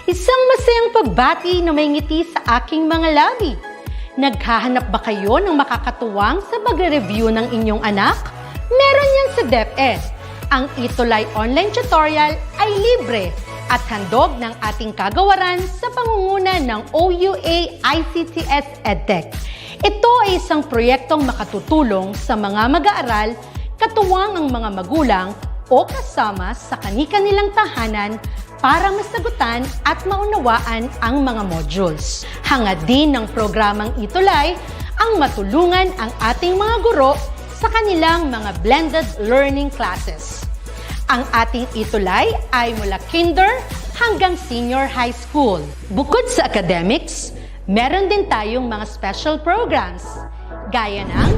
Isang masayang pagbati na may ngiti sa aking mga labi. Naghahanap ba kayo ng makakatuwang sa pagre-review ng inyong anak? Meron yan sa DepEd. Ang ETUlay online tutorial ay libre at handog ng ating kagawaran sa pangunguna ng OUA ICTS EdTech. Ito ay isang proyektong makatutulong sa mga mag-aaral, katuwang ang mga magulang o kasama sa kani-kanilang tahanan para masagutan at maunawaan ang mga modules. Hangad din ng programang ETUlay ang matulungan ang ating mga guro sa kanilang mga blended learning classes. Ang ating ETUlay ay mula kinder hanggang senior high school. Bukod sa academics, meron din tayong mga special programs gaya ng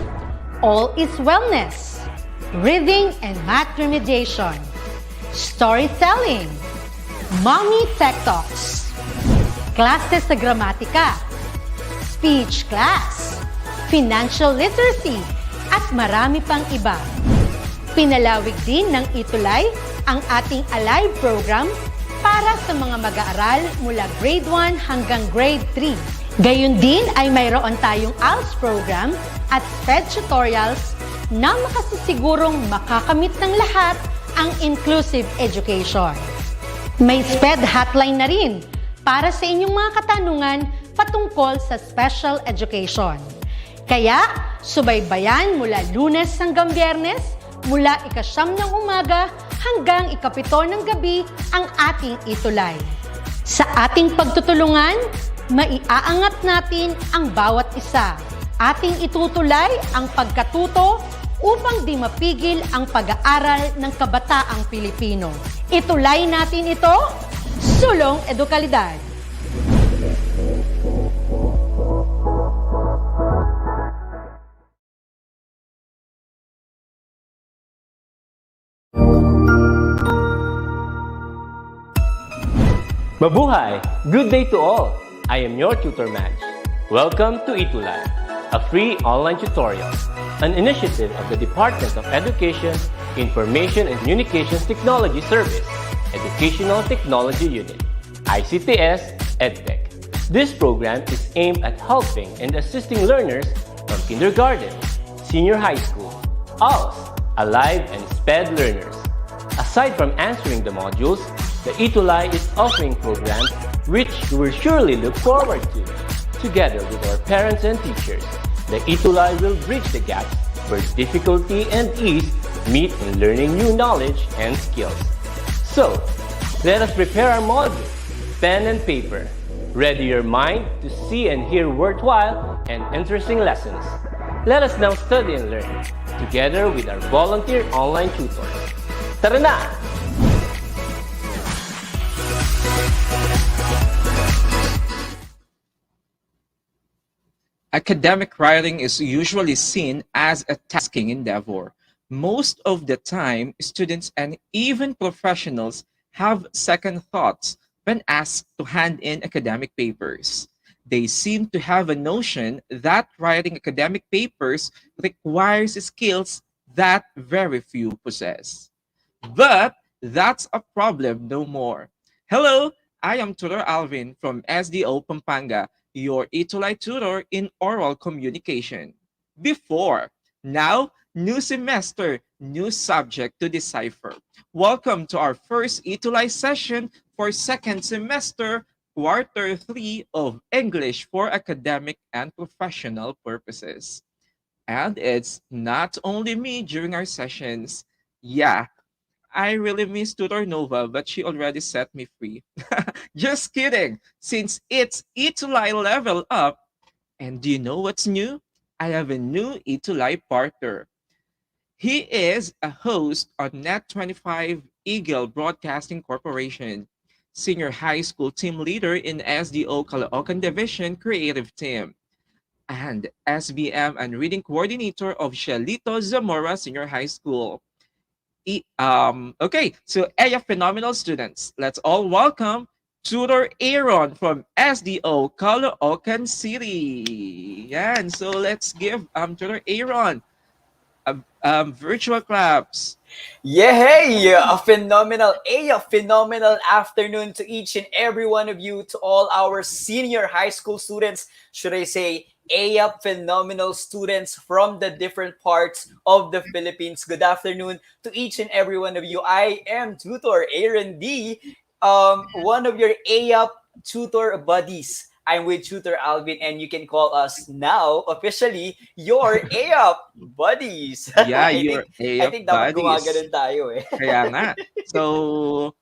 All is Wellness, Reading and Math Remediation, Storytelling, Mommy Tech Talks, Classes sa Gramatika, Speech Class, Financial Literacy, at marami pang iba. Pinalawig din ng ETUlay ang ating Alive program para sa mga mag-aaral mula grade 1 hanggang grade 3. Gayun din ay mayroon tayong ALS program at SPED tutorials na makasisigurong makakamit ng lahat ang inclusive education. May SPED hotline na rin para sa inyong mga katanungan patungkol sa special education. Kaya, subaybayan mula Lunes hanggang Biyernes, mula 9:00 ng umaga hanggang 7:00 ng gabi ang ating ETUlay. Sa ating pagtutulungan, maiaangat natin ang bawat isa. Ating itutulay ang pagkatuto upang di mapigil ang pag-aaral ng kabataang Pilipino. Itulay natin ito, sulong edukalidad. Mabuhay! Good day to all! I am your tutor Madge. Welcome to ETUlay, a free online tutorial, an initiative of the Department of Education, Information and Communications Technology Service, Educational Technology Unit, ICTS-EDTech. This program is aimed at helping and assisting learners from kindergarten, senior high school, ALS, Alive and SPED learners. Aside from answering the modules, the ETUlay is offering programs which you will surely look forward to. Together with our parents and teachers, the ETUlay will bridge the gaps where difficulty and ease meet in learning new knowledge and skills. So, let us prepare our modules, pen and paper. Ready your mind to see and hear worthwhile and interesting lessons. Let us now study and learn, together with our volunteer online tutors. Tara na! Academic writing is usually seen as a tasking endeavor. Most of the time, students and even professionals have second thoughts when asked to hand in academic papers. They seem to have a notion that writing academic papers requires skills that very few possess. But that's a problem no more. Hello, I am Tutor Alvin from SDO Pampanga, your ETUlay tutor in oral communication. Before, now, new semester, new subject to decipher. Welcome to our first ETUlay session for second semester, quarter 3 of English for academic and professional purposes. And it's not only me during our sessions. Yeah, I really miss Tutor Nova, but she already set me free. Just kidding, since it's ETUlay Level Up. And do you know what's new? I have a new ETUlay partner. He is a host on Net25 Eagle Broadcasting Corporation, senior high school team leader in SDO Caloocan Division Creative Team, and SBM and reading coordinator of Shalito Zamora Senior High School. Okay, so phenomenal students. Let's all welcome Tutor Aaron from SDO Caloocan City. Yan, so let's give Tutor Aaron Virtual claps. Yay! A phenomenal afternoon to each and every one of you, to all our senior high school students, should I say, phenomenal students from the different parts of the Philippines. Good afternoon to each and every one of you. I am Tutor Aaron D, one of your AYAP tutor buddies. I'm with Tutor Alvin, and you can call us now officially your AYAP buddies. Yeah, your I AF think dapat buddies. gumaganon tayo eh. Kaya nga. So,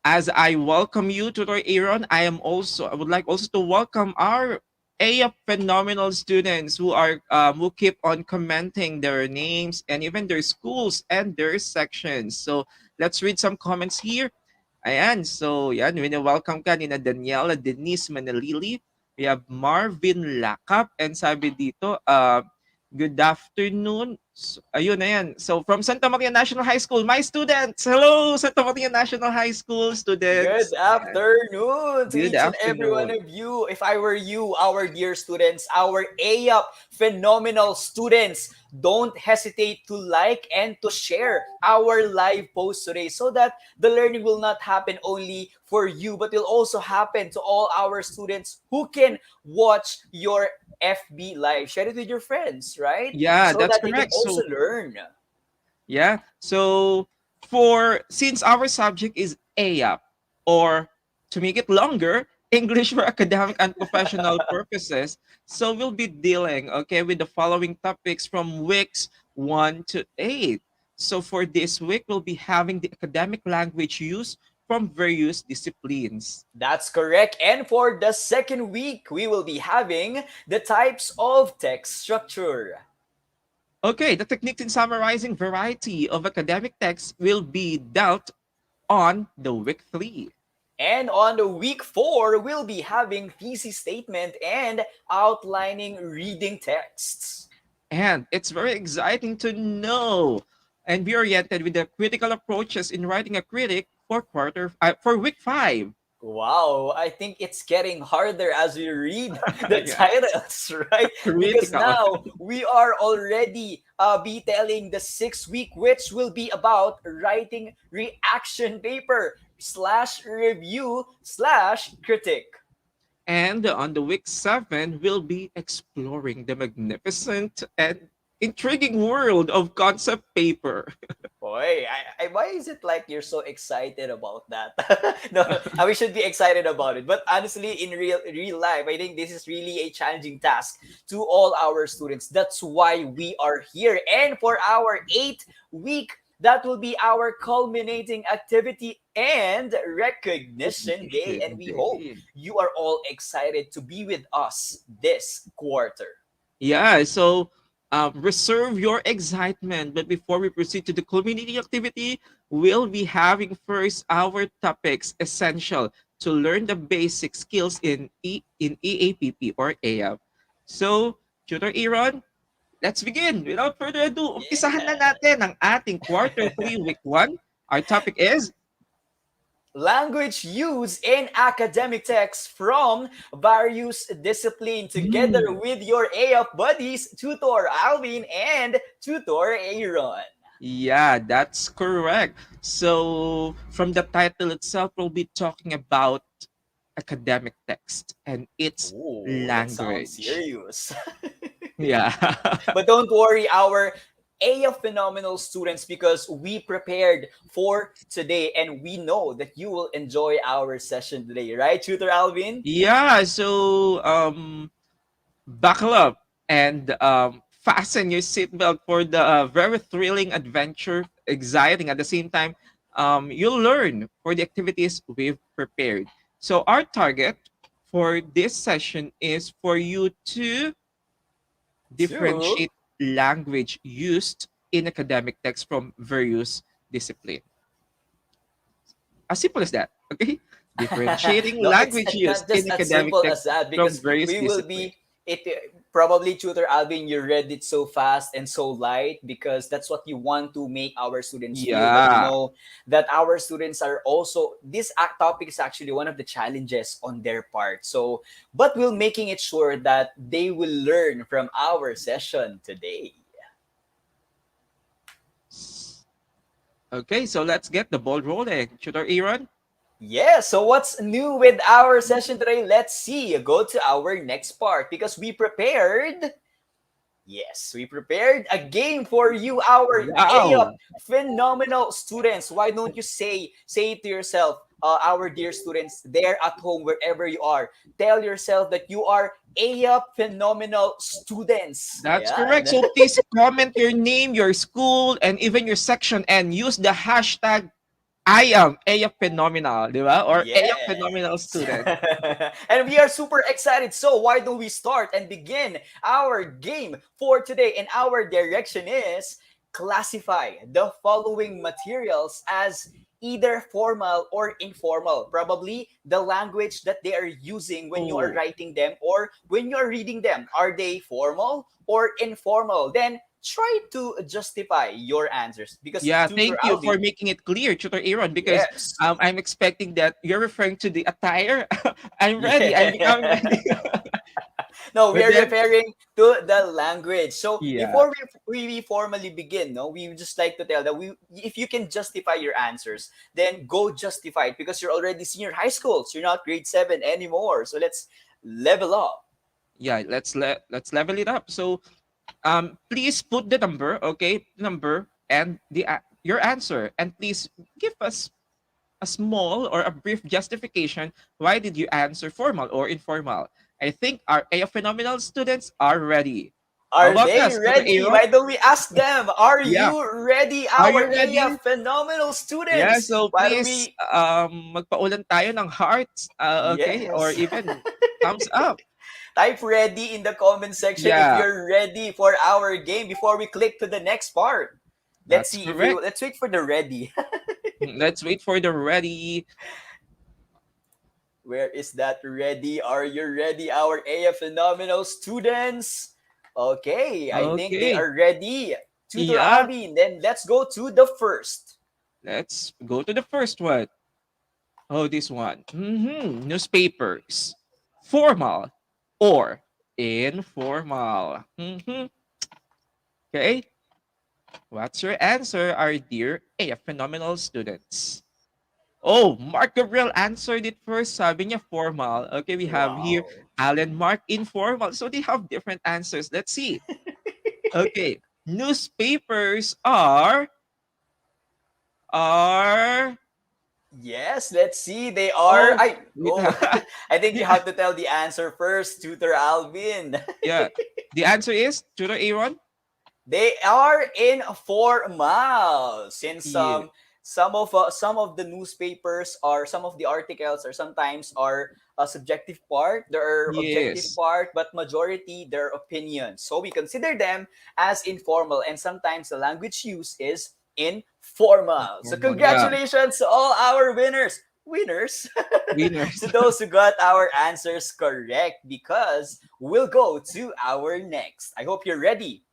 as I welcome you, Tutor Aaron, I would like also to welcome our AF phenomenal students who keep on commenting their names and even their schools and their sections. So let's read some comments here. Ayan, so yan, welcome ka ni na Daniela Denise Manalili. We have Marvin Lakap and sabi dito, good afternoon. So, ayun na yan. So from Santa Maria National High School, my students. Hello, Santa Maria National High School Good students. afternoon to Good each and every one afternoon. of you. If I were you, our dear students, our AYAP phenomenal students, don't hesitate to like and to share our live post today so that the learning will not happen only for you, but will also happen to all our students who can watch your FB live. Share it with your friends, right? Yeah, So that's that they can correct. also So learn. yeah. So for since our subject is AAP, or to make it longer, English for academic and professional purposes, so we'll be dealing with the following topics from weeks 1 to 8. So for this week, we'll be having the academic language use from various disciplines. That's correct. And for the second week, we will be having the types of text structure. Okay, the techniques in summarizing variety of academic texts will be dealt on the week 3. And on the week 4, we'll be having thesis statement and outlining reading texts. And it's very exciting to know and be oriented with the critical approaches in writing a critic for week 5. Wow, I think it's getting harder as we read the Yeah, titles, right? Because critical. now we are already be telling the 6th week, which will be about writing reaction paper slash review slash critic. And on the week 7, we'll be exploring the magnificent and intriguing world of concept paper. Boy, why is it like you're so excited about that? No, we should be excited about it. But honestly, in real life, I think this is really a challenging task to all our students. That's why we are here. And for our 8th week, that will be our culminating activity and recognition day. And we hope Indeed. you are all excited to be with us this quarter. Yeah, so reserve your excitement. But before we proceed to the community activity, we'll be having first our topics essential to learn the basic skills in EAPP or AF. So, Tutor Aaron, let's begin. Without further ado, umpisahan na Yeah. natin ang ating quarter 3 week 1. Our topic is Language use in academic texts from various disciplines, together with your AF buddies, Tutor Alvin and Tutor Aaron. yeah, that's correct. So, from the title itself, we'll be talking about academic text and its Oh, that sounds language. serious. Yeah. But don't worry, our AF phenomenal students, because we prepared for today and we know that you will enjoy our session today, right, Tutor Alvin? Yeah, so buckle up and fasten your seatbelt for the very thrilling adventure, exciting at the same time. You'll learn for the activities we've prepared. So, our target for this session is for you to Two. differentiate language used in academic text from various disciplines. As simple as that. Okay? Differentiating No, it's language used not just in as academic simple as text that, from because various we will disciplines. be it probably, Tutor Alvin, you read it so fast and so light because that's what you want to make our students feel. But you Yeah. know that our students are also, this topic is actually one of the challenges on their part. So, but we're making it sure that they will learn from our session today. Okay, so let's get the ball rolling. Tutor Aaron? Yeah, so what's new with our session today? Let's see. Go to our next part because we prepared. Yes, we prepared a game for you, our AUP Wow! phenomenal students. Why don't you say it to yourself, our dear students there at home, wherever you are. Tell yourself that you are AUP phenomenal students. That's correct. Ayan. So please comment your name, your school, and even your section and use the hashtag I am a phenomenal, di ba? Or a phenomenal Yes. student. And we are super excited. So why don't we start and begin our game for today? And our direction is classify the following materials as either formal or informal. Probably the language that they are using when you are Oh, writing them or when you are reading them. Are they formal or informal? Then try to justify your answers because yeah. Tutor Thank you for Alvin. making it clear, Tutor Aaron, because Yes. I'm expecting that you're referring to the attire. I'm ready. I'm becoming Yeah. ready. No, we But are then, referring to the language. So yeah. before we formally begin, no, we would just like to tell that we if you can justify your answers, then go justify it because you're already senior high school. So you're not grade 7 anymore. So let's level up. Yeah, let's level it up. So please put the number, okay, number and your answer, and please give us a small or a brief justification why did you answer formal or informal. I think our A phenomenal students are ready. How Are about they us, Tutor ready? Aaron? Why don't we ask them? Are Yeah. you ready, Are our you AF ready? phenomenal Yeah, students? so Why don't please we magpaulan tayo ng hearts, okay, or Yes. even thumbs up. Type ready in the comment section if Yeah, you're ready for our game before we click to the next part. Let's that's see if you correct. let's wait for the ready. Let's wait for the ready. Where is that ready? Are you ready, our AF phenomenal students? Okay, I think they Okay. are ready. Tutor Yeah, Alvin, then let's go to the first. let's go to the first one. Oh, this one. Newspapers. Formal or informal? Okay. What's your answer, our dear AF phenomenal students? Oh, Mark Gabriel answered it first. Sabi niya formal. Okay, we have here Wow. Alan Mark informal. So they have different answers. Let's see. Okay. Newspapers are Yes, let's see. They are. oh I we oh, I think you yeah, have to tell the answer first, Tutor Alvin. yeah. The answer is Tutor Aaron. They are informal since Yeah. some of the newspapers or some of the articles or sometimes are a subjective part, there are objective Yes. part, but majority their opinions. So we consider them as informal and sometimes the language used is informal. So Informal. Yeah. congratulations to all our winners. Winners Winners. to those who got our answers correct because we'll go to our next. I hope you're ready.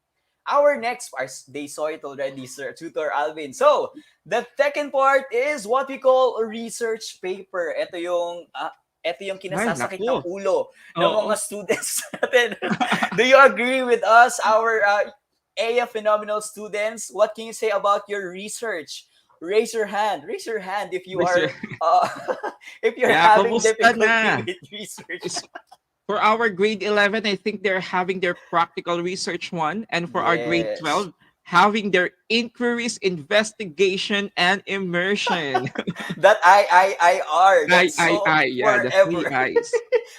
Our next part, they saw it already, Sir Tutor Alvin. So, the second part is what we call a research paper. Ito yung Ay, kinasasakit naku. ng ulo ng Oo. mga students natin. Do you agree with us, our AF phenomenal students? What can you say about your research? Raise your hand. Raise your hand if you are Research. uh, if you're Yeah, having kumusta difficulty na? with research. Is for our grade 11, I think they're having their practical research one, and for our grade Yes. 12, having their inquiries, investigation, and immersion. That IR. That's so Yeah, the three forever. eyes.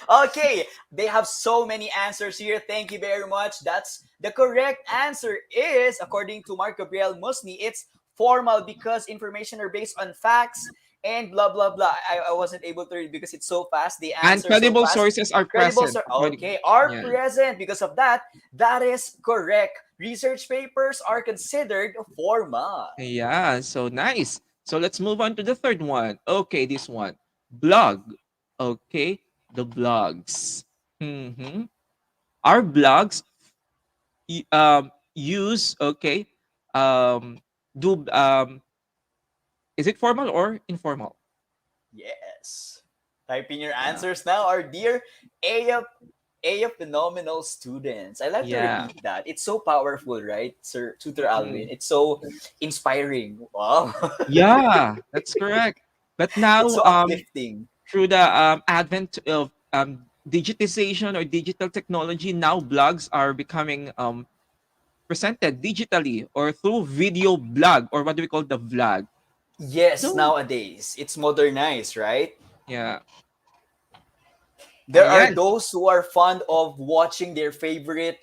Okay, they have so many answers here. Thank you very much. That's the correct answer is according to Mark Gabriel Musni, it's formal because information are based on facts and blah blah blah. I wasn't able to read because it's so fast. The And answer so credible fast. sources are Credible present. sir. Okay, are Yeah. present because of that. That is correct. Research papers are considered formal. Yeah, so nice. So let's move on to the third one. Okay, this one. Blog. Okay, the blogs. Our blogs use, okay, do is it formal or informal? Yes. Type in your answers now, our dear AF A of phenomenal students. I like to Yeah. repeat that. It's so powerful, right, Sir Tutor Alvin? Mm. It's so inspiring. Wow. Yeah, that's correct. But It's now, so uplifting. through the advent of digitization or digital technology, now blogs are becoming presented digitally or through video blog, or what do we call the vlog. Yes, So nowadays it's modernized, right? yeah, There are ayan, those who are fond of watching their favorite,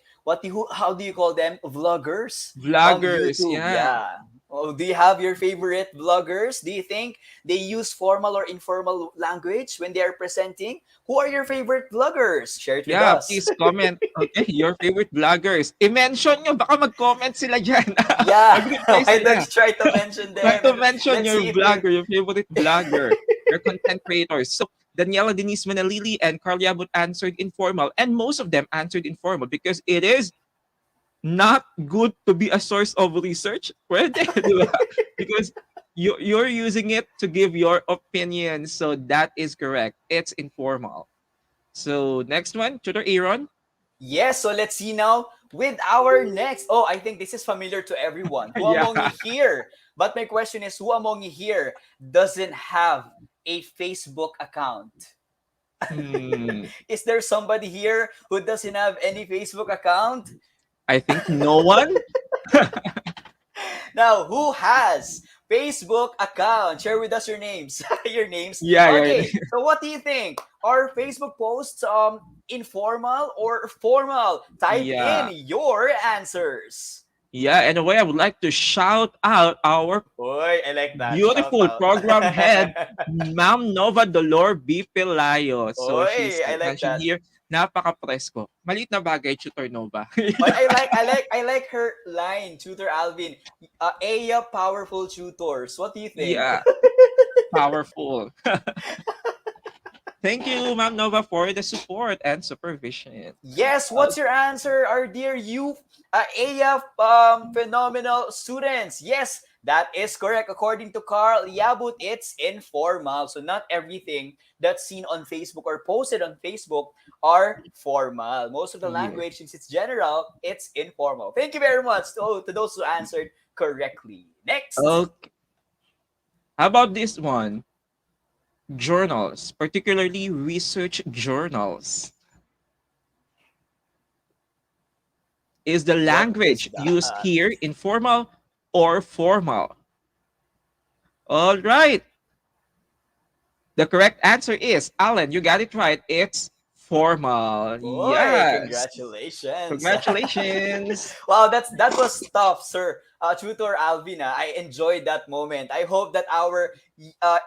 how do you call them, vloggers on vloggers, YouTube. yeah. Yeah. Oh, do you have your favorite vloggers? Do you think they use formal or informal language when they are presenting? Who are your favorite vloggers? Share it with Yeah, us. please comment. Okay, your favorite vloggers. I-mention nyo, baka mag-comment sila dyan. Yeah. Mag-reply Why don't sila. you try to mention Try them to and mention let's your see if we vlogger, your favorite vlogger, your content creators. So Daniela Denise Manalili and Carl Yabut answered informal, and most of them answered informal because it is not good to be a source of research. Pwede, di ba? Because you're using it to give your opinion. So that is correct. It's informal. So next one, Tutor Aaron. Yes, so let's see now with our next. Oh, I think this is familiar to everyone. Who Yeah. among you here? But my question is, who among you here doesn't have a Facebook account? Hmm. Is there somebody here who doesn't have any Facebook account? I think no one. Now, who has Facebook account? Share with us your names. Your names. Yeah, yeah. Okay, so what do you think? Are Facebook posts informal or formal? Type in Yeah. your answers. Yeah. And a way I would like to shout out our Boy, I like that. Shout beautiful out. program head, Ma'am Nova Dolor B. Pelayo. So she's Boy, I like mentioned that. here, napaka-presko. Maliit na bagay, Tutor Nova. But I like her line, Tutor Alvin. Aya powerful tutors. What do you think? Yeah, powerful. Thank you, Ma'am Nova, for the support and supervision. Yes, what's your answer, our dear you, Aya phenomenal students? Yes, that is correct. According to Carl Yabut, it's informal. So not everything that's seen on Facebook or posted on Facebook are formal. Most of the Yeah. language, since it's general, it's informal. Thank you very much to those who answered correctly. Next. Okay. How about this one? Journals, particularly research journals. Is the What is language used that? here informal or formal? All right. The correct answer is, Alan, you got it right. It's formal. Boy, Yes. congratulations. Congratulations. Wow, that was tough, sir. Tutor Alvina, I enjoyed that moment. I hope that our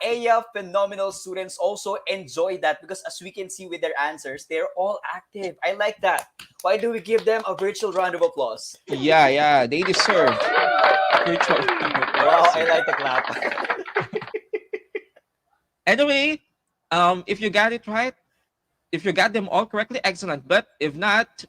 AF phenomenal students also enjoy that, because as we can see with their answers, they're all active. I like that. Why do we give them a virtual round of applause? Yeah, yeah. They deserve virtual. Wow, I like the clap. Anyway, if you got it right, if you got them all correctly, excellent. But if not,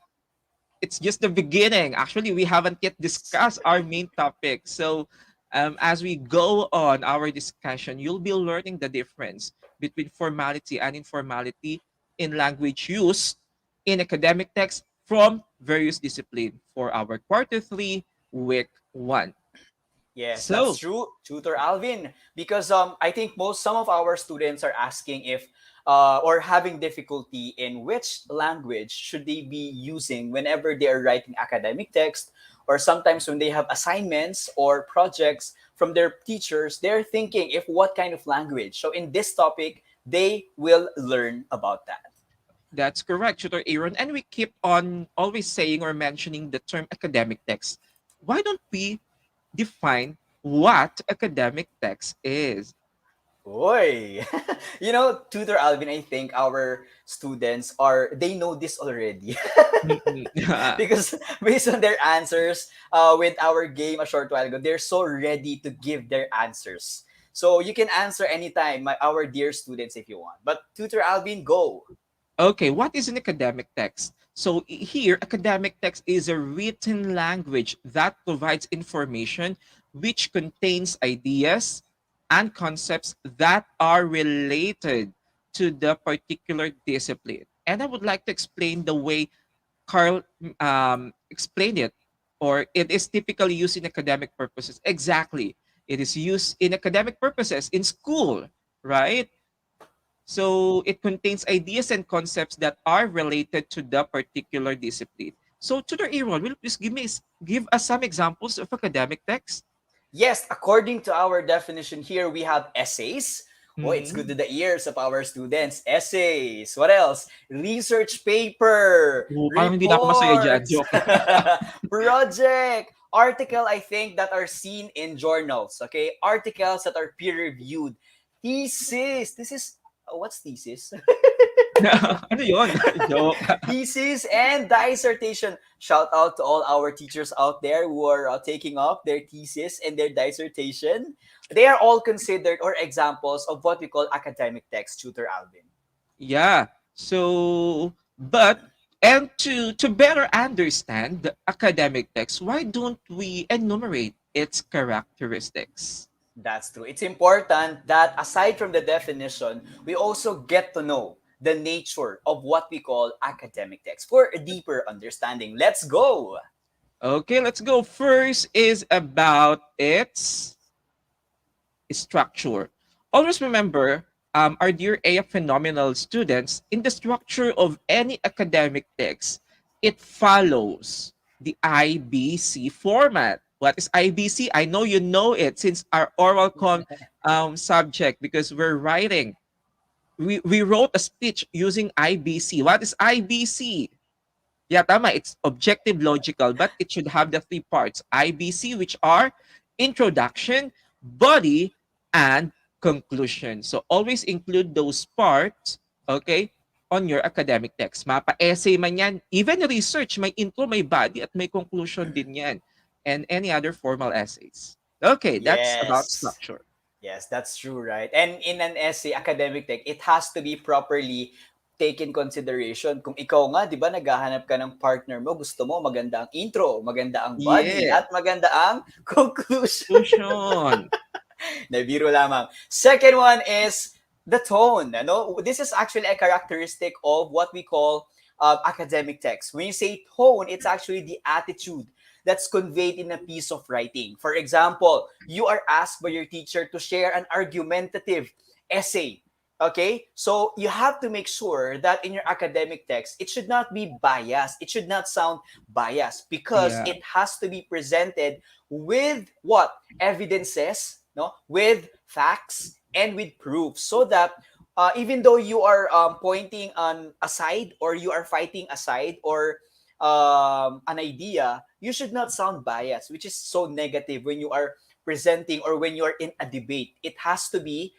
it's just the beginning. Actually, we haven't yet discussed our main topic. So as we go on our discussion, you'll be learning the difference between formality and informality in language use in academic text from various disciplines for our quarter 3, week 1. Yes, that's So true, Tutor Alvin. Because I think some of our students are asking if or having difficulty in which language should they be using whenever they are writing academic text, or sometimes when they have assignments or projects from their teachers, they're thinking if what kind of language. So in this topic, they will learn about that. that's correct, Tutor Aaron. And we keep on always saying or mentioning the term academic text. Why don't we define what academic text is? Boy, Tutor Alvin, I think our students they know this already. Because based on their answers with our game a short while ago, they're so ready to give their answers. So you can answer anytime, our dear students, if you want. But Tutor Alvin, go. Okay, what is an academic text? So here, academic text is a written language that provides information which contains ideas and concepts that are related to the particular discipline. And I would like to explain the way Carl explained it, or it is typically used in academic purposes. Exactly. It is used in academic purposes in school, right? So it contains ideas and concepts that are related to the particular discipline. So, Tutor Aaron, will you please give us some examples of academic text? Yes, according to our definition here, we have essays. Oh, it's good to Mhm. the ears of our students. Essays. What else? Research paper, Oo, parang hindi na ako masaya diyan, reports, joke. project, article, I think, that are seen in journals. Okay, articles that are peer reviewed, thesis. This is what's thesis? Ano 'yun? Joke. Thesis and dissertation. Shout out to all our teachers out there who are taking up their thesis and their dissertation. They are all considered or examples of what we call academic text, Tutor Alvin. Yeah. So, but and to better understand the academic text, why don't we enumerate its characteristics? That's true. It's important that aside from the definition, we also get to know the nature of what we call academic text for a deeper understanding. Let's go. Okay, let's go. First is about its structure. Always remember, our dear AF phenomenal students, in the structure of any academic text, it follows the IBC format. What is IBC? I know you know it since our subject, because we're writing. We wrote a speech using IBC. What is IBC? Yeah, tama. It's objective logical, but it should have the three parts. IBC, which are introduction, body, and conclusion. So always include those parts, okay, on your academic text. Mapa-essay man yan. Even research, may intro, may body, at may conclusion din yan. And any other formal essays. Okay, that's about Yes. structure. Yes, that's true, right? And in an essay, academic tech, it has to be properly taken consideration. Kung ikaw nga, di ba, naghahanap ka ng partner mo, gusto mo maganda ang intro, maganda ang body, Yeah. at maganda ang conclusion. Conclusion. Nabiro lamang. Second one is the tone. Ano? This is actually a characteristic of what we call academic text. When you say tone, it's actually the attitude that's conveyed in a piece of writing. For example, you are asked by your teacher to share an argumentative essay. Okay? So you have to make sure that in your academic text, it should not be biased. It should not sound biased because Yeah. it has to be presented with what? Evidences, no? With facts and with proof so that even though you are pointing on a side or you are fighting a side or an idea, you should not sound biased, which is so negative when you are presenting or when you are in a debate. It has to be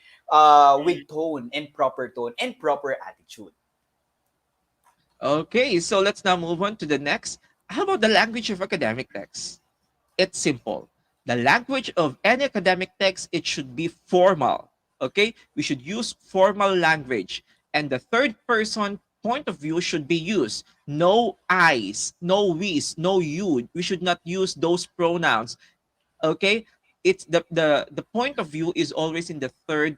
with tone and proper attitude. Okay, so let's now move on to the next. How about the language of academic text? It's simple. The language of any academic text, it should be formal. Okay, we should use formal language, and the third person point of view should be used. No I's, no we's, no you. We should not use those pronouns. Okay, it's the point of view is always in the third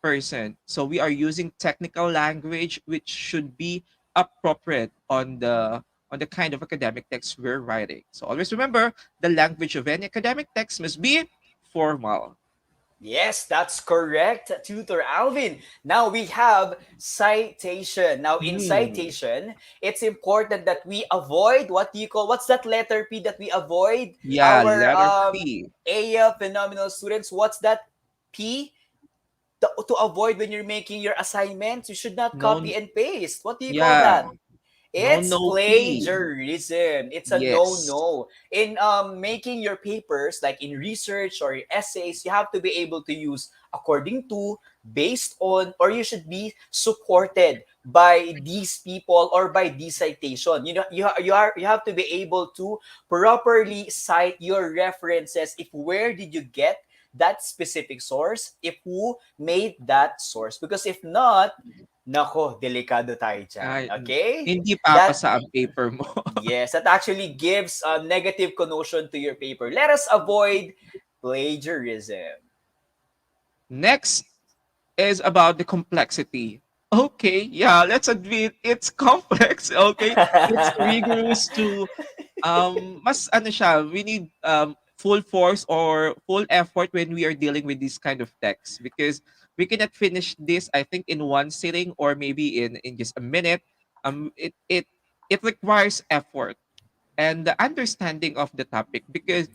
person. So we are using technical language which should be appropriate on the kind of academic text we're writing. So always remember, the language of any academic text must be formal. Yes, that's correct, Tutor Alvin. Now we have citation. Now in Hmm. citation, it's important that we avoid what do you call what's that letter P that we avoid? Yeah, Our letter P. AF phenomenal students, what's that P? To avoid when you're making your assignments, you should not No, copy and paste. What do you call yeah, that? no, It's no P. plagiarism. It's a Yes. no-no. In making your papers, like in research or your essays, you have to be able to use according to, based on, or you should be supported by these people or by this citation. You know, you have to be able to properly cite your references. If where did you get that specific source? If who made that source? Because if not, nako, delikado tayo dyan. Ay, Okay? hindi That, papasa ang paper mo. yes, that actually gives a negative connotation to your paper. Let us avoid plagiarism. Next is about the complexity Okay, yeah, let's admit it's complex. Okay, it's rigorous to mas ano siya, we need full force or full effort when we are dealing with this kind of text because we cannot finish this I think in one sitting or maybe in just a minute. It requires effort and the understanding of the topic because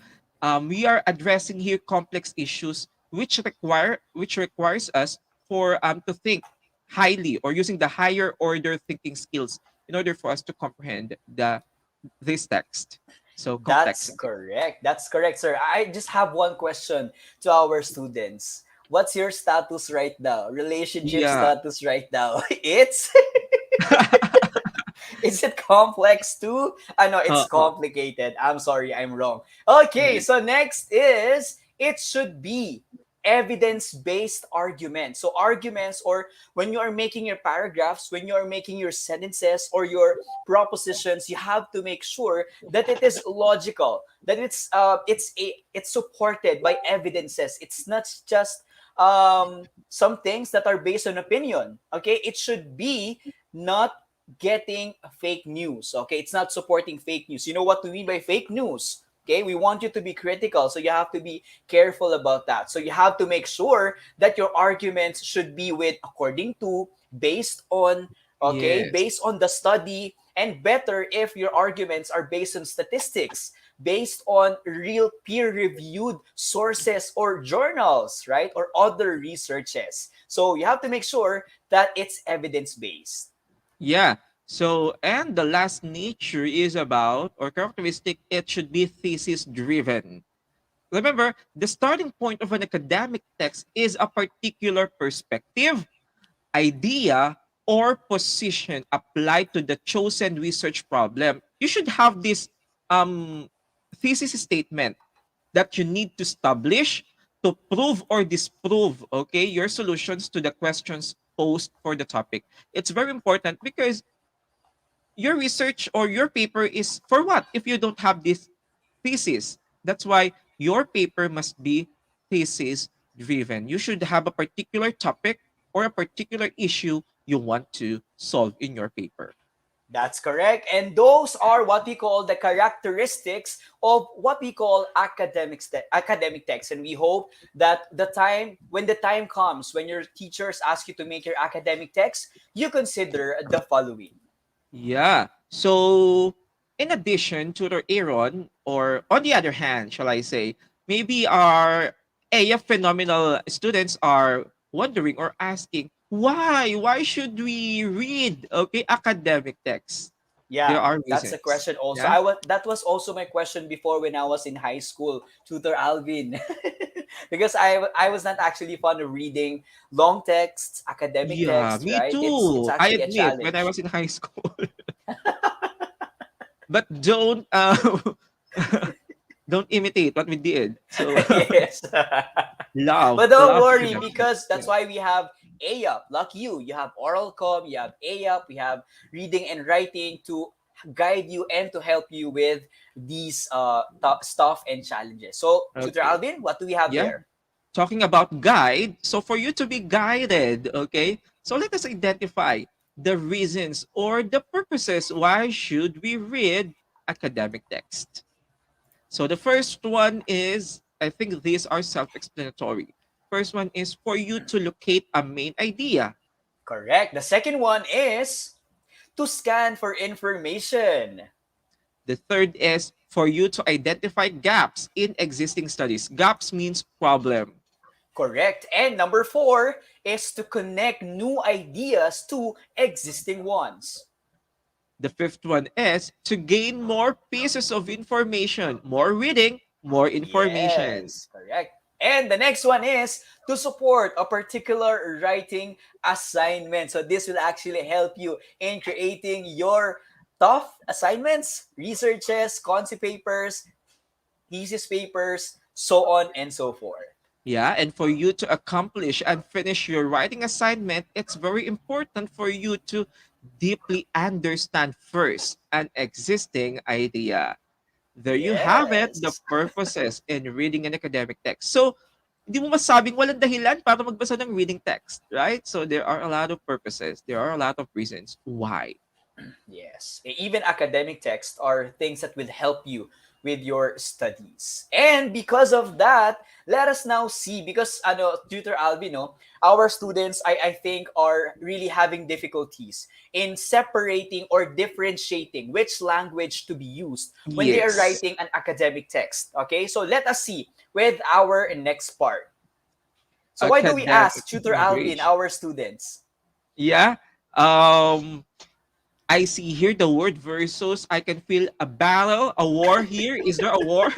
we are addressing here complex issues which requires us for to think highly or using the higher order thinking skills in order for us to comprehend the this text. So That's complexity. correct. That's correct, sir. I just have one question to our students. What's your status right now? Relationship Yeah. status right now? It's is it complex too? I know it's Uh-uh. complicated. I'm sorry, I'm wrong. Okay, Yeah. so next is it should be evidence-based arguments. So arguments or when you are making your paragraphs, when you are making your sentences or your propositions, you have to make sure that it is logical, that it's supported by evidences. It's not just some things that are based on opinion. Okay, it should be not getting fake news. Okay, it's not supporting fake news. You know what we mean by fake news? Okay, we want you to be critical, so you have to be careful about that. So you have to make sure that your arguments should be with according to, based on, okay, Yes. based on the study, and better if your arguments are based on statistics, based on real peer-reviewed sources or journals, right, or other researches. So you have to make sure that it's evidence-based. Yeah. So and the last nature is about or characteristic it should be thesis driven. Remember, the starting point of an academic text is a particular perspective, idea, or position applied to the chosen research problem. You should have this um, thesis statement that you need to establish to prove or disprove, okay, your solutions to the questions posed for the topic. It's very important because your research or your paper is for what if you don't have this thesis? That's why your paper must be thesis driven. You should have a particular topic or a particular issue you want to solve in your paper. That's correct. And those are what we call the characteristics of what we call academic text. And we hope that when the time comes, when your teachers ask you to make your academic text, you consider the following. Yeah. So, in addition to the Aaron, or on the other hand, shall I say, maybe our AF phenomenal students are wondering or asking, why? Why should we read, okay, academic texts? There Yeah, are that's a reasons. question also. Yeah. That was also my question before when I was in high school, Tutor Alvin. Because I was not actually fond of reading long texts, academic Yeah, text, me right? It's too. I actually a admit, when I challenge. was in high school. But don't don't imitate what we did. So Yes. love, But don't love worry academic. because Yeah. that's why we have AUP. Like you have oral com, you have AUP, we have reading and writing to guide you and to help you with these stuff and challenges. So, Tutor Okay. Alvin, what do we have Yeah. there? Talking about guide, so for you to be guided, okay? So let us identify the reasons or the purposes why should we read academic text. So the first one is, I think these are self-explanatory. First one is for you to locate a main idea. Correct. The second one is to scan for information. The third is for you to identify gaps in existing studies. Gaps means problem. Correct. And number four is to connect new ideas to existing ones. The fifth one is to gain more pieces of information, more reading, more information. Yes, correct. And the next one is to support a particular writing assignment. So this will actually help you in creating your tough assignments, researches, concept papers, thesis papers, so on and so forth. Yeah, and for you to accomplish and finish your writing assignment, it's very important for you to deeply understand first an existing idea. There you have it, the Yes. purposes in reading an academic text. So, hindi mo masabing walang dahilan para magbasa ng reading text, right? So there are a lot of purposes. There are a lot of reasons why. Yes. Even academic texts are things that will help you with your studies. And because of that, let us now see, because Tutor Alvin, no, our students, I think, are really having difficulties in separating or differentiating which language to be used when they are Yes. writing an academic text. Okay, so let us see with our next part. So why do we Academic ask Tutor Alvin, language. our students? Yeah. Um, I see here the word versus. I can feel a battle, a war here. Is there a war?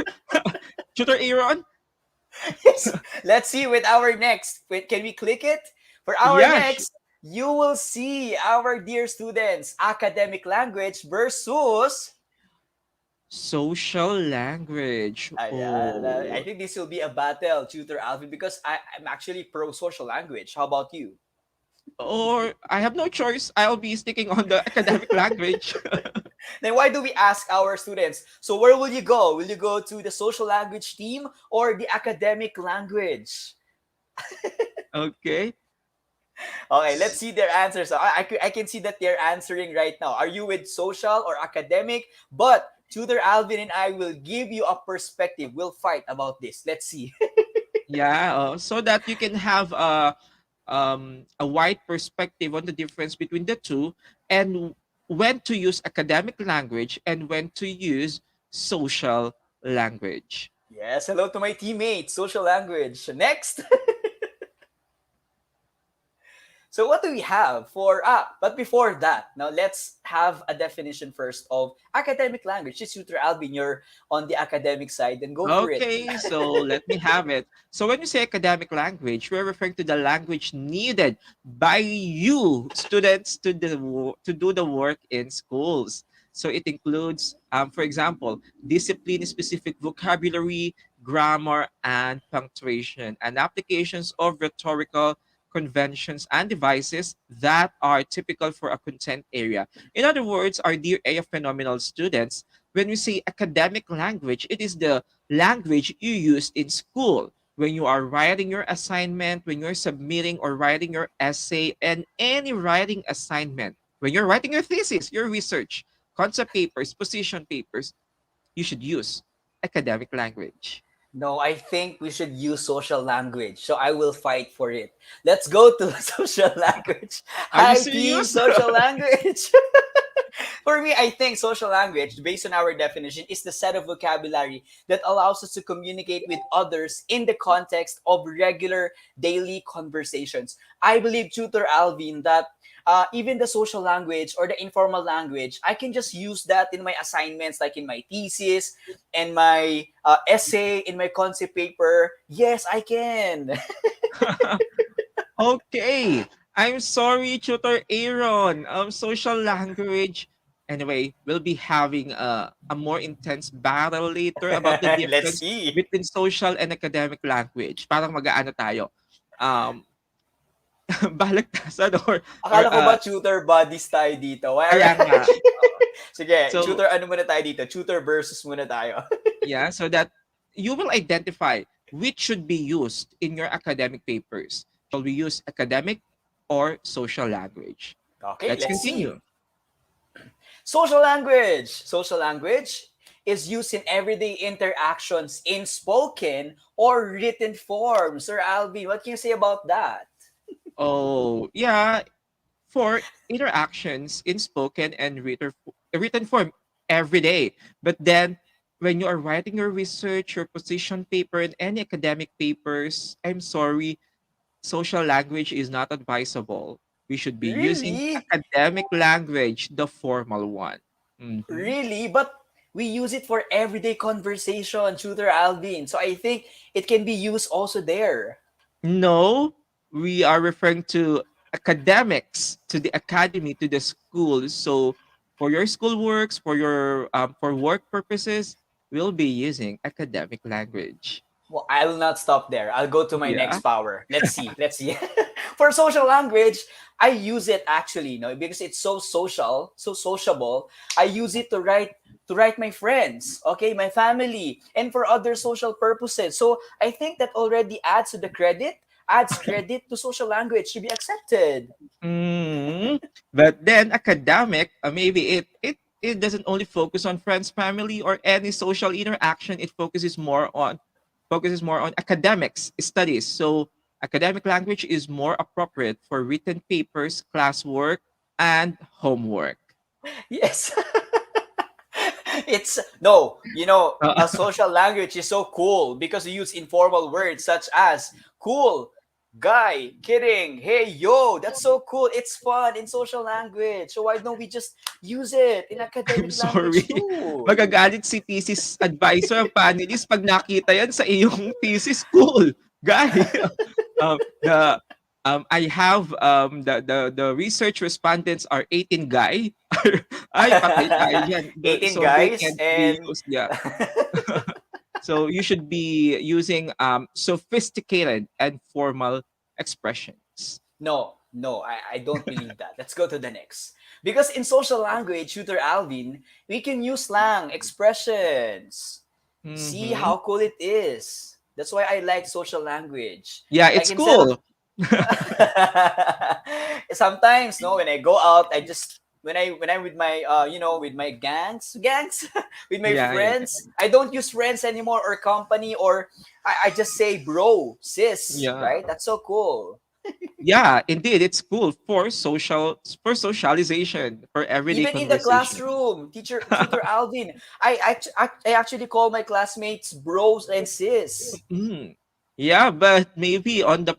Tutor Aaron? Yes. Let's see with our next. Wait, can we click it? For our Yeah. next, you will see our dear students, academic language versus. Social language. Ayan, I Oh. think this will be a battle, Tutor Alvin, because I'm actually pro social language. How about you? Or I have no choice. I'll be sticking on the academic language. Then why do we ask our students? So where will you go? Will you go to the social language team or the academic language? Okay. Okay, let's see their answers. So I can see that they're answering right now. Are you with social or academic? But Tutor Alvin and I will give you a perspective. We'll fight about this. Let's see. Yeah. So that you can have a wide perspective on the difference between the two and when to use academic language and when to use social language. Yes, hello to my teammates. Social language. Next. So what do we have for but before that, now let's have a definition first of academic language. Just Tutor Alvin, you're on the academic side, then go for it. Okay, so let me have it. So when you say academic language, we're referring to the language needed by you students to do the work in schools. So it includes, for example, discipline-specific vocabulary, grammar, and punctuation, and applications of rhetorical conventions and devices that are typical for a content area. In other words, our dear AF phenomenal students, when we say academic language, it is the language you use in school when you are writing your assignment, when you're submitting or writing your essay, and any writing assignment. When you're writing your thesis, your research, concept papers, position papers, you should use academic language. No, I think we should use social language. So I will fight for it. Let's go to social language. Are you Hi, team serious? social language. For me, I think social language, based on our definition, is the set of vocabulary that allows us to communicate with others in the context of regular daily conversations. I believe, Tutor Alvin, that even the social language or the informal language, I can just use that in my assignments, like in my thesis, and my essay, in my concept paper. Yes, I can. Okay. I'm sorry, Tutor Aaron. Social language. Anyway, we'll be having a more intense battle later about the Let's difference see. between social and academic language. Parang mag-aano tayo. Um, balagtasan or Akala ko ba tutor buddies tayo dito? Why kaya nga. Sige, So, tutor ano muna tayo dito? Tutor versus muna tayo. yeah, so that you will identify which should be used in your academic papers. Shall we use academic or social language? Okay, Let's let's see. continue. Social language. Social language is used in everyday interactions in spoken or written form. Sir Alvin, what can you say about that? Oh, yeah, for interactions in spoken and written form every day. But then when you are writing your research, your position paper, and any academic papers, I'm sorry, social language is not advisable. We should be using Really? academic language, the formal one. Mhm. Really? But we use it for everyday conversation, Tutor Alvin. So I think it can be used also there. No, we are referring to academics, to the academy, to the school. So for your school works, for work purposes, we'll be using academic language. Well, I'll not stop there. I'll go to my next Yeah. power. Let's see. Let's see. For social language, I use it actually, because it's so social, so sociable. I use it to to write my friends, okay, my family, and for other social purposes. So I think that already adds credit to social language to be accepted. Mm, but then academic, maybe it doesn't only focus on friends, family, or any social interaction. It focuses more on academics studies. So academic language is more appropriate for written papers, classwork, and homework. Yes. It's no, Uh, a social language is so cool because you use informal words such as cool, guy, kidding, hey, yo. That's so cool. It's fun in social language. So why don't we just use it in I'm academic sorry. language too? Magagalit si thesis advisor, panelist, pag nakita yan sa iyong thesis. Cool, guy. The I have the research respondents are 18 guy. Ay, patay tayo dyan. 18 So they guys can't be and used. Yeah. So you should be using sophisticated and formal expressions. no, I don't believe that. Let's go to the next. Because in social language, Tutor Alvin, we can use slang, expressions. See Mm-hmm. how cool it is. That's why I like social language. Yeah, Like it's instead of cool. sometimes, no, when I go out, I just when I'm with my with my gangs with my Yeah, yeah, friends, I don't use friends anymore or company, or I just say bro, sis, yeah. right? That's so cool. Yeah, indeed, it's cool for socialization, for everyday Even in the conversation. classroom, tutor Alvin, I actually call my classmates bros and sis. Mm. Yeah, but maybe on the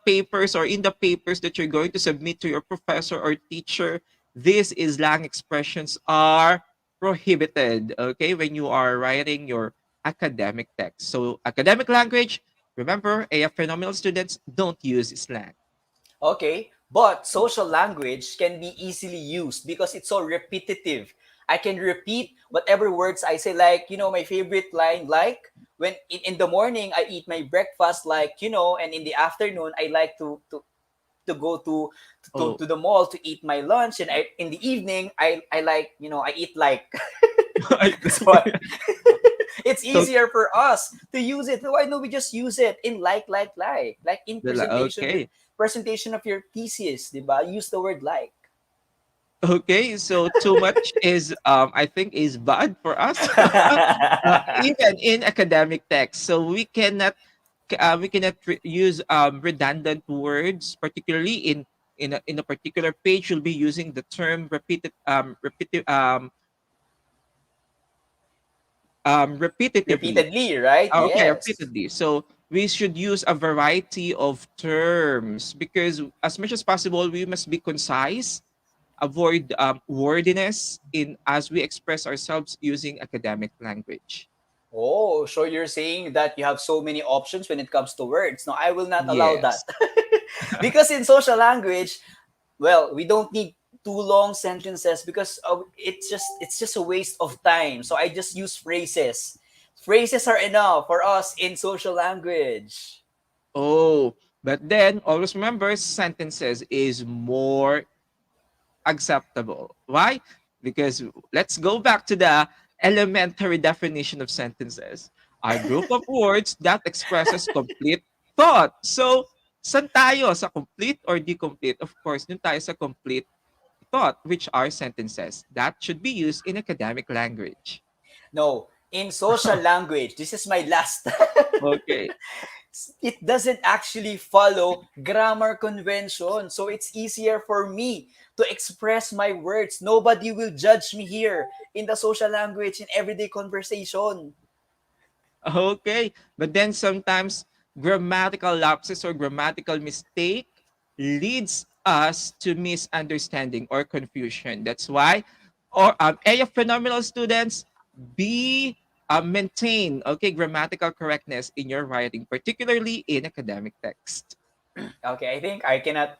papers or in the papers that you're going to submit to your professor or teacher, these slang expressions are prohibited. Okay, when you are writing your academic text. So academic language, remember, AF phenomenal students don't use slang. Okay, but social language can be easily used because it's so repetitive. I can repeat whatever words I say, like, my favorite line, like, when in the morning I eat my breakfast, like, and in the afternoon I like to go Oh, to the mall to eat my lunch, and in the evening I like, I eat like. So it's so easier for us to use it. Why don't we just use it in like in okay. presentation of your thesis, diba? Use the word like. Okay, so too much is I think is bad for us. Even in academic text. So we cannot use redundant words, particularly in a particular page. You'll be using the term repetitively. Repeatedly, right? Okay, Yes. repeatedly. So we should use a variety of terms because as much as possible we must be concise, avoid wordiness in as we express ourselves using academic language. Oh, so you're saying that you have so many options when it comes to words. No, I will not allow that. Yes. Because in social language, well, we don't need too long sentences because it's just a waste of time. So I just use phrases. Phrases are enough for us in social language. Oh, but then always remember sentences is more acceptable. Why? Because let's go back to the elementary definition of sentences. A group of words that expresses complete thought. So, saan tayo? Sa complete or decomplete? Of course, dun tayo sa complete thought, which are sentences that should be used in academic language. No, in social language, this is my last. Okay. It doesn't actually follow grammar convention. So it's easier for me to express my words. Nobody will judge me here in the social language in everyday conversation. Okay. But then sometimes grammatical lapses or grammatical mistake leads us to misunderstanding or confusion. That's why or AF phenomenal students be maintain grammatical correctness in your writing, particularly in academic text. Okay, I think I cannot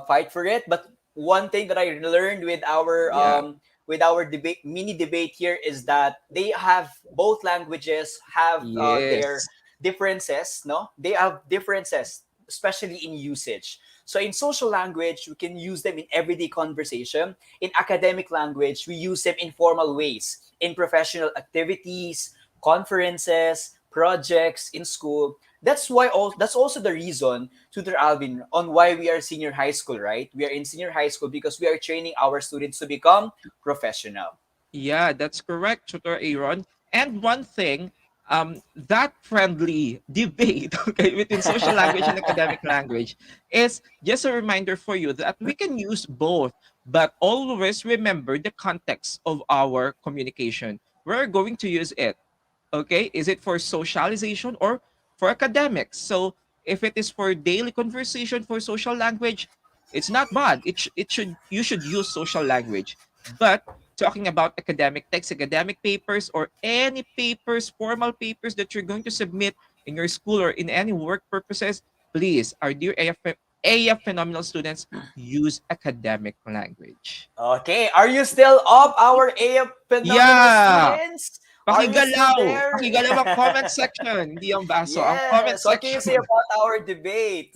fight for it. But one thing that I learned Yeah. with our debate mini debate here is that they have both languages have their Yes. differences. No, they have differences. especially in usage. So in social language, we can use them in everyday conversation. In academic language, we use them in formal ways, in professional activities, conferences, projects in school. That's also the reason, Tutor Alvin, on why we are senior high school, right? We are in senior high school because we are training our students to become professional. Yeah, that's correct, Tutor Aaron. And one thing, that friendly debate, okay, between social language and academic language is just a reminder for you that we can use both, but always remember the context of our communication. We're going to use it. Okay, is it for socialization or for academics? So if it is for daily conversation for social language, it's not bad. It should, you should use social language. But talking about academic texts, academic papers, or any papers, formal papers that you're going to submit in your school or in any work purposes, please, our dear AF phenomenal students, use academic language. Okay, are you still up, our A phenomenal Yeah. students? Are you still Pakigalaw. there? Pakigalaw ang comment section. Hindi ang baso. Ang comment Yes. What can you section. say about our debate?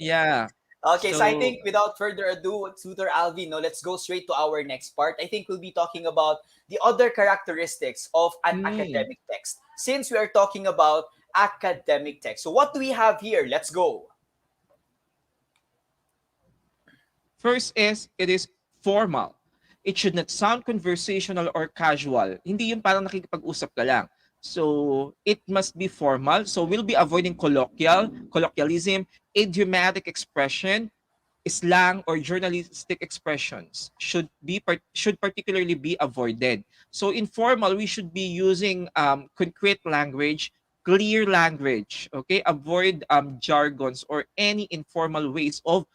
Yeah. Okay, so I So, think without further ado, Tutor Alvin, no, let's go straight to our next part. I think we'll be talking about the other characteristics of an mm, academic text. Since we are talking about academic text. So what do we have here? Let's go. first is, it is formal. It should not sound conversational or casual. Hindi yung parang nakikipag-usap ka lang. So, it must be formal. So, we'll be avoiding colloquialism, idiomatic expression, slang, or journalistic expressions should particularly be avoided. So informal, we should be using concrete language, clear language. Okay, avoid jargons or any informal ways of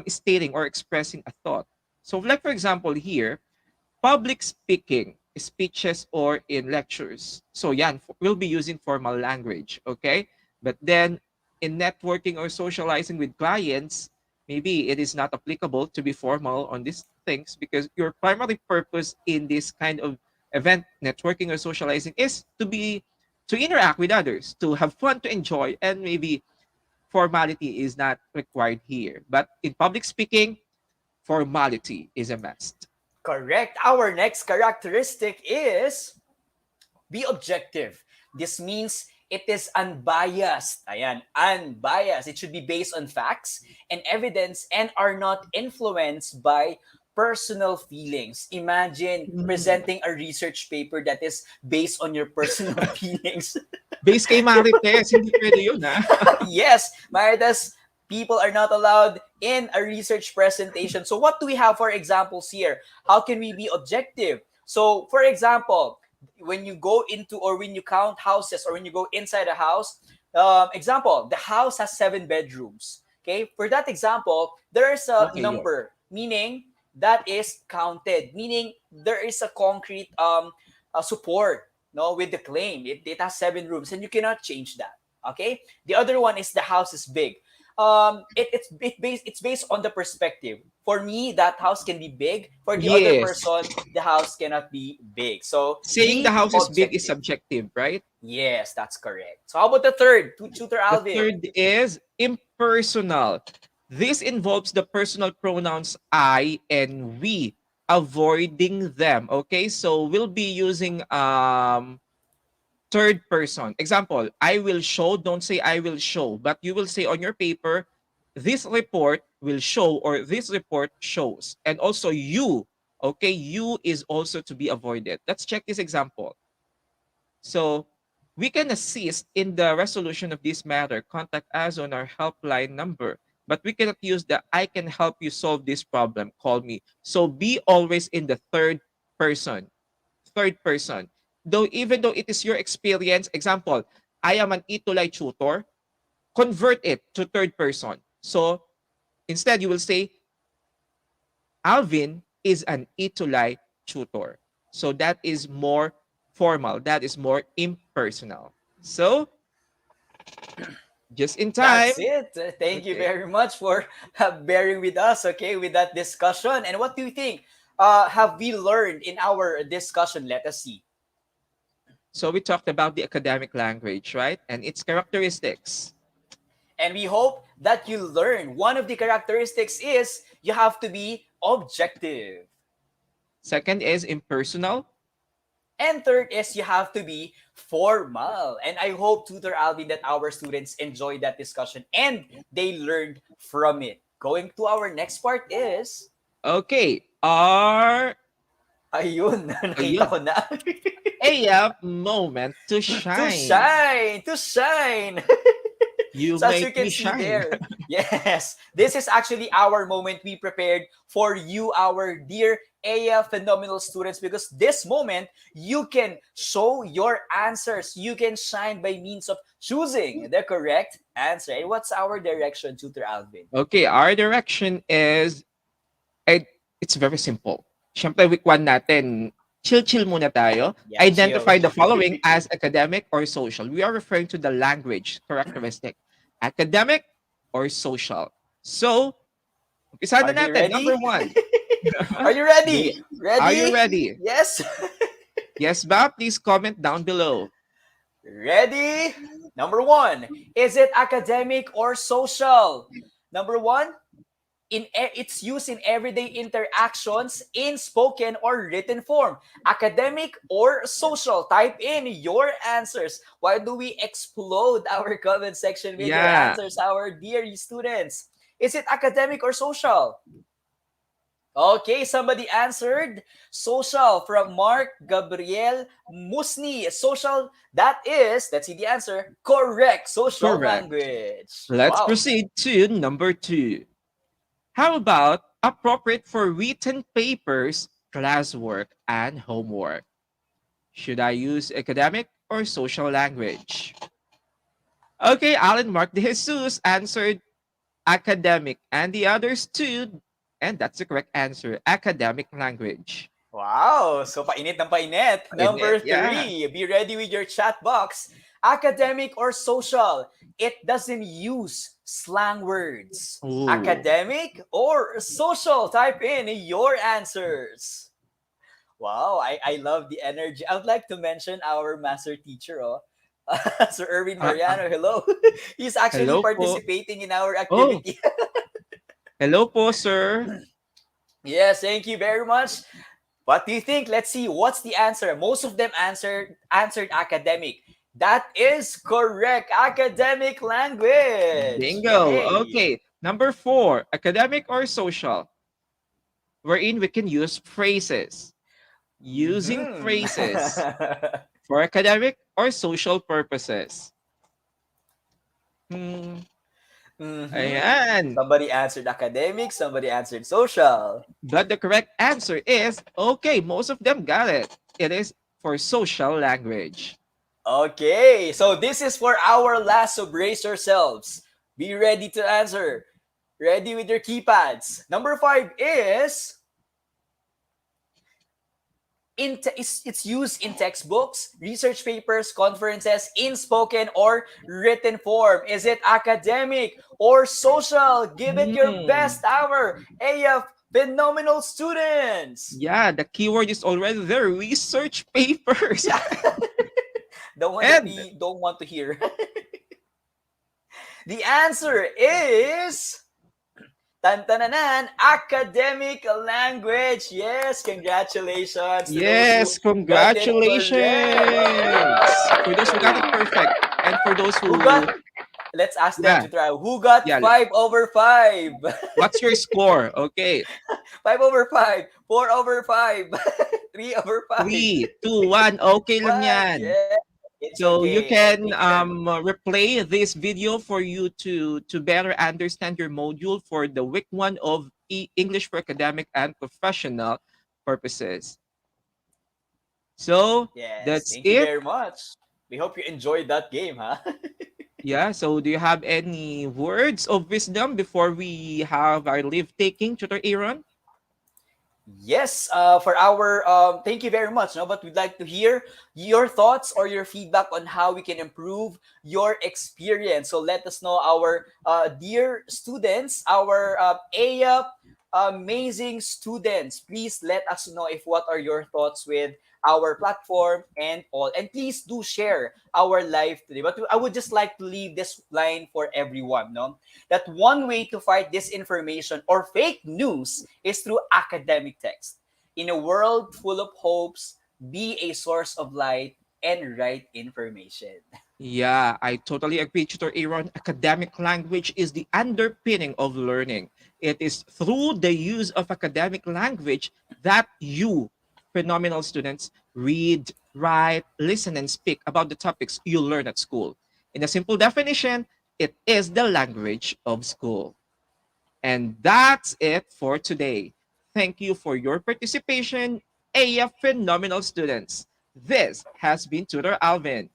stating or expressing a thought. So, like for example, here, public speaking, speeches, or in lectures. So yan, we'll be using formal language, okay? But then in networking or socializing with clients, maybe it is not applicable to be formal on these things because your primary purpose in this kind of event, networking or socializing, is to interact with others, to have fun, to enjoy, and maybe formality is not required here. But in public speaking, formality is a must. Correct. Our next characteristic is be objective. This means it is unbiased. Ayan, unbiased. It should be based on facts and evidence and are not influenced by personal feelings. Imagine presenting a research paper that is based on your personal feelings. Base kay Marites, hindi pwede yun, ha? Yes, Maritas, people are not allowed in a research presentation. So what do we have for examples here? How can we be objective? So for example, when you go into or when you count houses or when you go inside a house, example, the house has 7 bedrooms. Okay, for that example, there is a Okay, yun. number, meaning that is counted, meaning there is a concrete support, no, with the claim. It has 7 rooms and you cannot change that. Okay, the other one is the house is big. It's based on the perspective. For me, that house can be big. For the other Yes. person, the house cannot be big. So Saying be the house is big is objective. subjective, right? Yes, that's correct. So how about the third, Tutor The Alvin? third is impersonal. This involves the personal pronouns I and we, avoiding them. Okay, so we'll be using third person. Example, I will show, don't say I will show, but you will say on your paper, this report will show or this report shows. And also you, okay, you is also to be avoided. Let's check this example. So we can assist in the resolution of this matter. Contact us on our helpline number. But we cannot use the I can help you solve this problem. Call me. So be always in the third person. Third person. Though even though it is your experience, example, I am an ETUlay tutor, convert it to third person. So instead you will say, Alvin is an ETUlay tutor. So that is more formal. That is more impersonal. So just in That's time. it. Thank you Okay. very much for bearing with us, okay, with that discussion. And what do you think have we learned in our discussion? Let us see. So we talked about the academic language, right? And its characteristics. And we hope that you learn. One of the characteristics is you have to be objective. Second is impersonal. And third is you have to be formal. And I hope, Tutor Alvin, that our students enjoyed that discussion and they learned from it. Going to our next part is... Okay, our Ayun, nakita ko na. EAPP moment to To shine. shine! To shine! You So as you make can me see shine. there, yes, this is actually our moment we prepared for you, our dear EAPP phenomenal students, because this moment, you can show your answers. You can shine by means of choosing the correct answer. And what's our direction, Tutor Alvin? Okay, our direction is, it's very simple. Siyempre, week 1 natin, chill muna tayo. Yeah, Identify chill. the following as academic or social. We are referring to the language characteristic. Academic or social. So, umpisa na Are they natin. ready? Number 1. Are you ready? Ready? Are you ready? Yes. Yes, ba? Please comment down below. Ready? Number 1. Is it academic or social? Number 1. It's used in everyday interactions in spoken or written form. Academic or social? Type in your answers. Why do we explode our comment section with your Yeah. answers, our dear students? Is it academic or social? Okay, somebody answered social from Mark Gabriel Musni. Social, let's see the answer. Correct. Social Correct. language. Let's Wow. proceed to number 2. How about appropriate for written papers, classwork, and homework? Should I use academic or social language? Okay, Alan Mark de Jesus answered academic, and the others too, and that's the correct answer, academic language. Wow, so painit ng painit. Number 3, yeah. be ready with your chat box. Academic or social? It doesn't use slang words. Ooh. Academic or social? Type in your answers. Wow, I love the energy. I would like to mention our master teacher, Sir Erwin Mariano. Hello. He's actually Hello po. participating in our activity. Hello po, sir. Yes, thank you very much. What do you think? Let's see. What's the answer? Most of them answered academic. That is correct. Academic language. Bingo. Yay. Okay. Number 4, academic or social? Wherein we can use phrases. Using phrases for academic or social purposes. Ayan. Somebody answered academic, somebody answered social. But the correct answer is, okay, most of them got it. It is for social language. Okay, so this is for our last, so brace yourselves. Be ready to answer. Ready with your keypads. Number 5 is... it's used in textbooks, research papers, conferences, in spoken or written form. Is it academic or social? Give it your best, our EAPP phenomenal students. Yeah, the keyword is already there. Research papers. The one that we don't want to hear. The answer is... Tan-tananan, academic language. Yes, congratulations. Yes, congratulations. For those who got it perfect. And for those who got... Let's ask them to try. Who got 5 over 5? What's your score? Okay. 5 over 5. 4 over 5. 3 over 5. 3, 2, 1. Okay lang yan. Yeah. So okay. you can replay this video for you to better understand your module for the week 1 of English for academic and professional purposes. So yes, that's thank you very much. We hope you enjoyed that game, huh? Yeah, so do you have any words of wisdom before we have our leave taking, Tutor Aaron? Yes, for our thank you very much. No, but we'd like to hear your thoughts or your feedback on how we can improve your experience. So let us know, our dear students, our EAPP amazing students. Please let us know if what are your thoughts with our platform and all. And please do share our live today. But I would just like to leave this line for everyone, no? That one way to fight disinformation or fake news is through academic text. In a world full of hopes, be a source of light and right information. Yeah, I totally agree, Tutor Aaron. Academic language is the underpinning of learning. It is through the use of academic language that you, phenomenal students, read, write, listen, and speak about the topics you learn at school. In a simple definition, it is the language of school. And that's it for today. Thank you for your participation, AF Phenomenal students. This has been Tutor Alvin.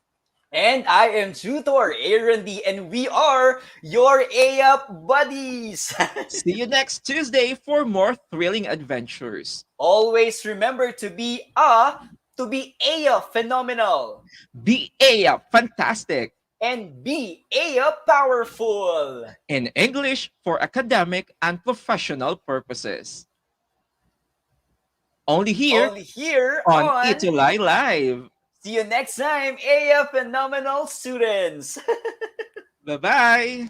And I am Tutor Aaron D, and we are your AUP buddies. See you next Tuesday for more thrilling adventures. Always remember to be AUP phenomenal. Be AF fantastic. And be AUP powerful. In English for academic and professional purposes. Only here on ETUlay Live. See you next time, AF Phenomenal students. Bye-bye.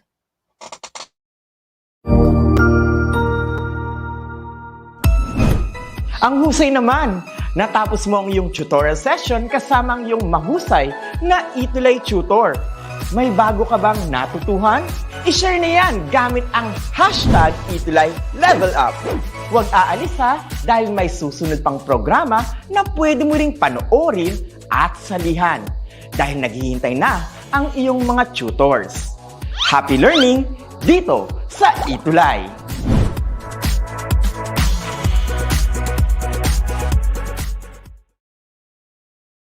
Ang husay naman! Natapos mo ang iyong tutorial session kasama ang iyong mahusay na ETUlay tutor. May bago ka bang natutuhan? I-share na yan gamit ang hashtag ETUlay LevelUp. Huwag aalis ha, dahil may susunod pang programa na pwede mo ring panoorin at salihan dahil naghihintay na ang iyong mga tutors. Happy learning dito sa ETUlay!